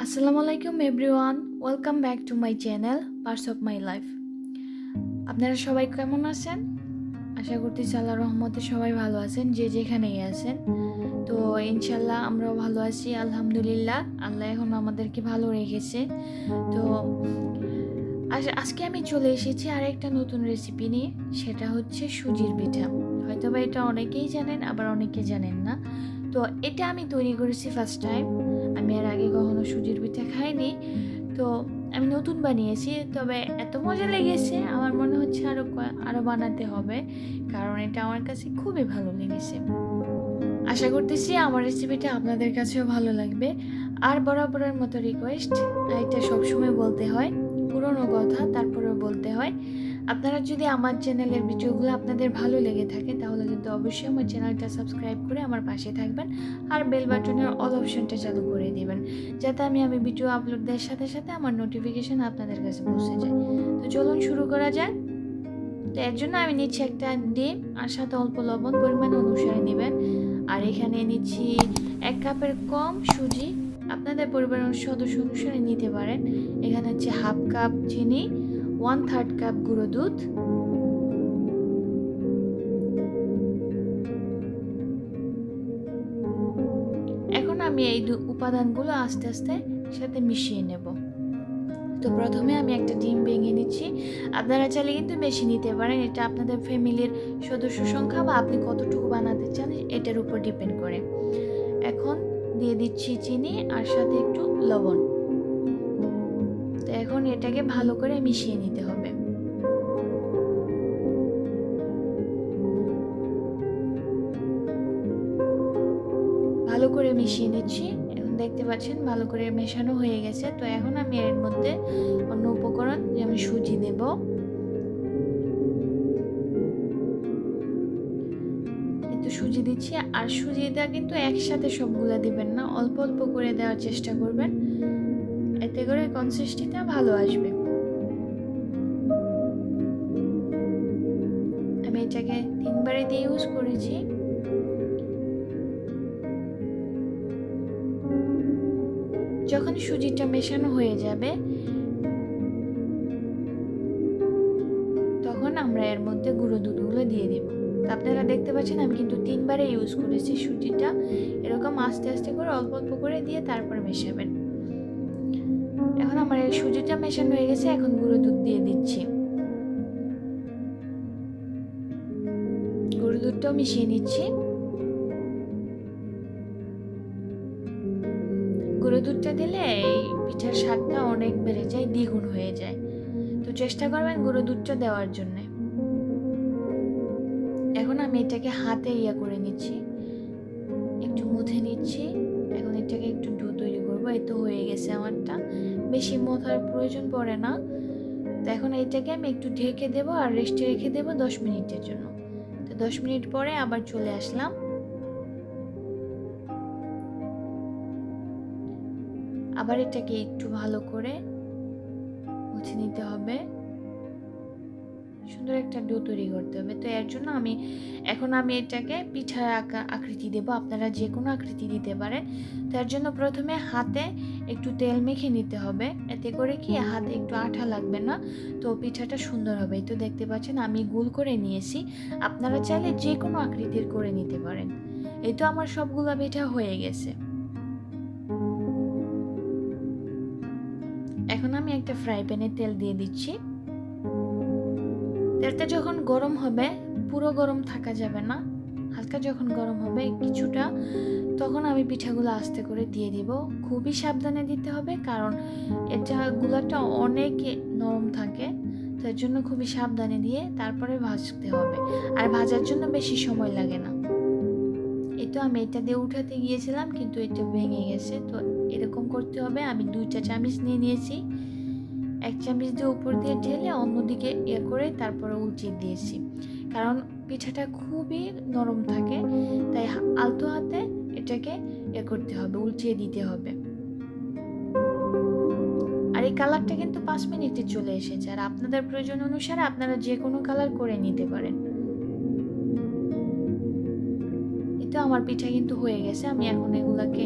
আসসালামু আলাইকুম everyone, welcome back to my channel parts of my life. আপনারা সবাই কেমন আছেন? আশা করতেছি আল্লাহর রহমতে সবাই ভালো আছেন, যে যেখানেই আছেন। তো ইনশাল্লাহ আমরাও ভালো আছি, আলহামদুলিল্লাহ। আল্লাহ এখন আমাদেরকে ভালো রেখেছে। তো আজকে আমি চলে এসেছি আর একটা নতুন রেসিপি নিয়ে, সেটা হচ্ছে সুজির পিঠা। হয়তোবা এটা অনেকেই জানেন, আবার অনেকে জানেন না। তো এটা আমি তৈরি করেছি ফার্স্ট টাইম। আমি এর আগে কখনো সুজির পিঠা খাইনি, তো আমি নতুন বানিয়েছি। তবে এত মজা লেগেছে, আমার মনে হচ্ছে আরও বানাতে হবে, কারণ এটা আমার কাছে খুবই ভালো লেগেছে। আশা করতেছি আমার রেসিপিটা আপনাদের কাছেও ভালো লাগবে। আর বরাবরের মতো রিকোয়েস্ট, এটা সবসময় বলতে হয়, পুরনো কথা তারপরেও বলতে হয়। আপনারা যদি আমার চ্যানেলের ভিডিওগুলো আপনাদের ভালো লেগে থাকে, তাহলে কিন্তু অবশ্যই আমার চ্যানেলটা সাবস্ক্রাইব করে আমার পাশে থাকবেন, আর বেল বাটনের অল অপশনটা চালু করে দিবেন, যাতে আমি ভিডিও আপলোড দেওয়ার সাথে সাথে আমার নোটিফিকেশন আপনাদের কাছে পৌঁছে যায়। তো চলুন শুরু করা যাক। তো এর জন্য আমি নিচ্ছি একটা ডিম, আর সাথে অল্প লবণ পরিমাণ অনুসারে নেবেন। আর এখানে নিচ্ছি 1 কাপের কম সুজি, আপনাদের পরিবারের সদস্য অনুসারে নিতে পারেন। এখানে হচ্ছে 1/2 কাপ চিনি, 1/3 কাপ গুঁড়ো দুধ, এখন আমি এই উপাদানগুলো আস্তে আস্তে সাথে মিশিয়ে নেব। তো প্রথমে আমি একটা ডিম ভেঙে নিচ্ছি। আপনারা চাইলে কিন্তু বেশি নিতে পারেন, এটা আপনাদের ফ্যামিলির সদস্য সংখ্যা বা আপনি কতটুকু বানাতে চান এটার উপর ডিপেন্ড করে। এখন দিয়ে দিচ্ছি চিনি আর সাথে একটু লবণ। তো এখন এটাকে ভালো করে মিশিয়ে নিতে হবে। ভালো করে মিশিয়ে নিচ্ছি। এখন দেখতে পাচ্ছেন ভালো করে মেশানো হয়ে গেছে। তো এখন আমি এর মধ্যে অন্য উপকরণ, যেমন সুজি দেব। কিন্তু সুজি দিচ্ছি, আর সুজিটা কিন্তু একসাথে সবগুলো দিবেন না, অল্প অল্প করে দেওয়ার চেষ্টা করবেন, এতে করে কনসিস্টেন্সিটা ভালো আসবে। আমি এটাকে 3 বারে দিয়ে ইউজ করেছি। যখন সুজিটা মেশানো হয়ে যাবে, তখন আমরা এর মধ্যে গুঁড়ো দুধগুলো দিয়ে দেব। আপনারা দেখতে পাচ্ছেন আমি কিন্তু 3 বারে ইউজ করেছি সুজিটা। এরকম আস্তে আস্তে করে অল্প অল্প করে দিয়ে তারপর মেশাবেন। এখন আমার এই সুজিটা মেশানো হয়ে গেছে, এখন গুঁড়ো দুধ দিয়ে দিচ্ছি। গুঁড়ো দুধটাও মিশিয়ে নিচ্ছি। গুঁড়ো দুধটা দিলে এই পিঠার স্বাদটা অনেক বেড়ে যায়, দ্বিগুণ হয়ে যায়। তো চেষ্টা করবেন গুঁড়ো দুধটা দেওয়ার জন্য। এখন আমি এটাকে হাতে করে নিচ্ছি, একটু মুথে নিচ্ছি। এখন এটাকে একটু ডো তৈরি করবো। এই তো হয়ে গেছে আমারটা, বেশি মোথার প্রয়োজন পড়ে না। তো এখন এইটাকে আমি একটু ঢেকে দেব আর রেস্টে রেখে দেব 10 মিনিটের জন্য। তো 10 মিনিট পরে আবার চলে আসলাম। আবার এটাকে একটু ভালো করে মুছে নিতে হবে, সুন্দর একটা ডো তৈরি করতে হবে। তো এর জন্য এখন আমি এটাকে পিঠার আকৃতি দেব। আপনারা যে কোনো আকৃতি দিতে পারেন। তো এর জন্য প্রথমে হাতে একটু তেল মেখে নিতে হবে, এতে করে কি হাতে একটু আঠা লাগবে না, তো পিঠাটা সুন্দর হবে। তো দেখতে পাচ্ছেন আমি গোল করে নিয়েছি, আপনারা চাইলে যে কোনো আকৃতির করে নিতে পারেন। এই তো আমার সবগুলো পিঠা হয়ে গেছে। এখন আমি একটা ফ্রাই প্যানে তেল দিয়ে দিচ্ছি। তেলটা যখন গরম হবে, পুরো গরম থাকা যাবে না, হালকা যখন গরম হবে কিছুটা, তখন আমি পিঠাগুলো আস্তে করে দিয়ে দিব। খুবই সাবধানে দিতে হবে, কারণ এটা গুলাটা অনেক নরম থাকে, তো এর জন্য খুবই সাবধানে দিয়ে তারপরে ভাজতে হবে। আর ভাজার জন্য বেশি সময় লাগে না। এই তো আমি এটা দিয়ে উঠাতে গিয়েছিলাম, কিন্তু এটা ভেঙে গেছে। তো এরকম করতে হবে। আমি 2টা চামচ নিয়ে নিয়েছি, 1 চামচ দিয়ে উপর দিয়ে ঢেলে অন্যদিকে করে তারপরে উল্টিয়ে দিয়েছি, কারণ পিঠাটা খুবই নরম থাকে, তাই আলতো হাতে এটাকে করতে হবে, উল্টিয়ে দিতে হবে। আর এই কালারটা কিন্তু 5 মিনিটে চলে এসেছে, আর আপনাদের প্রয়োজন অনুসারে আপনারা যে কোনো কালার করে নিতে পারেন। তো আমার পিঠা কিন্তু হয়ে গেছে। আমি এখন এগুলাকে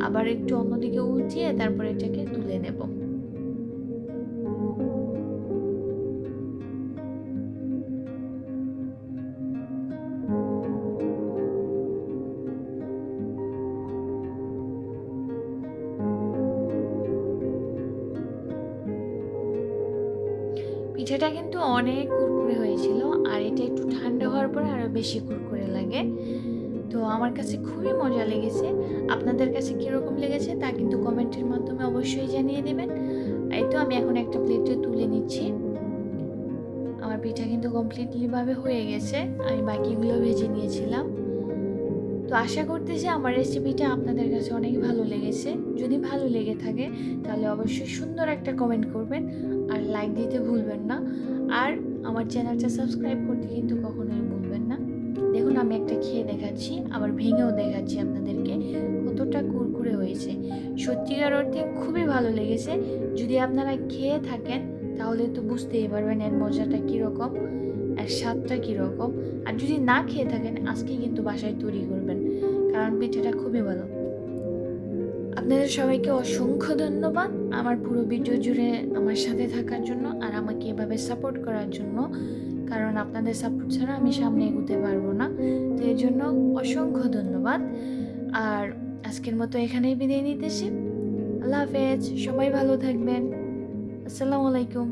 আবার একটু অন্যদিকে উল্টিয়ে তারপর এটাকে তুলে নেব। পিঠাটা কিন্তু অনেক কুরকুরে হয়েছিল, আর এটা একটু ঠান্ডা হওয়ার পর আরো বেশি কুরকুরে লাগে। তো আমার কাছে খুবই মজা লেগেছে। আপনাদের কাছে কীরকম লেগেছে তা কিন্তু কমেন্টের মাধ্যমে অবশ্যই জানিয়ে দেবেন। এই তো আমি এখন একটা প্লেটে তুলে নিচ্ছি। আমার পিঠা কিন্তু কমপ্লিটলিভাবে হয়ে গেছে। আমি বাকিগুলো ভেজে নিয়েছিলাম। তো আশা করতেছি আমার রেসিপিটা আপনাদের কাছে অনেক ভালো লেগেছে। যদি ভালো লেগে থাকে তাহলে অবশ্যই সুন্দর একটা কমেন্ট করবেন, আর লাইক দিতে ভুলবেন না। আর আমার চ্যানেলটা সাবস্ক্রাইব করতে কিন্তু কখনোই ভুলবেন না। দেখুন আমি একটা খেয়ে দেখাচ্ছি, আবার ভেঙেও দেখাচ্ছি আপনাদেরকে কতটা কুরকুরে হয়েছে। সত্যিকার অর্থে খুবই ভালো লেগেছে। যদি আপনারা খেয়ে থাকেন তাহলে তো বুঝতেই পারবেন এর মজাটা কীরকম, আর স্বাদটা কীরকম। আর যদি না খেয়ে থাকেন আজকে কিন্তু বাসায় তৈরি করবেন, কারণ পিঠাটা খুবই ভালো। আপনাদের সবাইকে অসংখ্য ধন্যবাদ আমার পুরো ভিডিও জুড়ে আমার সাথে থাকার জন্য, আর আমাকে এভাবে সাপোর্ট করার জন্য, কারণ আপনাদের সাপোর্ট ছাড়া আমি সামনে এগোতে পারবো না। তো এর জন্য অসংখ্য ধন্যবাদ। আর আজকের মতো এখানেই বিদায় নিতেছি। আল্লাহ হাফেজ, সবাই ভালো থাকবেন। আসসালামু আলাইকুম।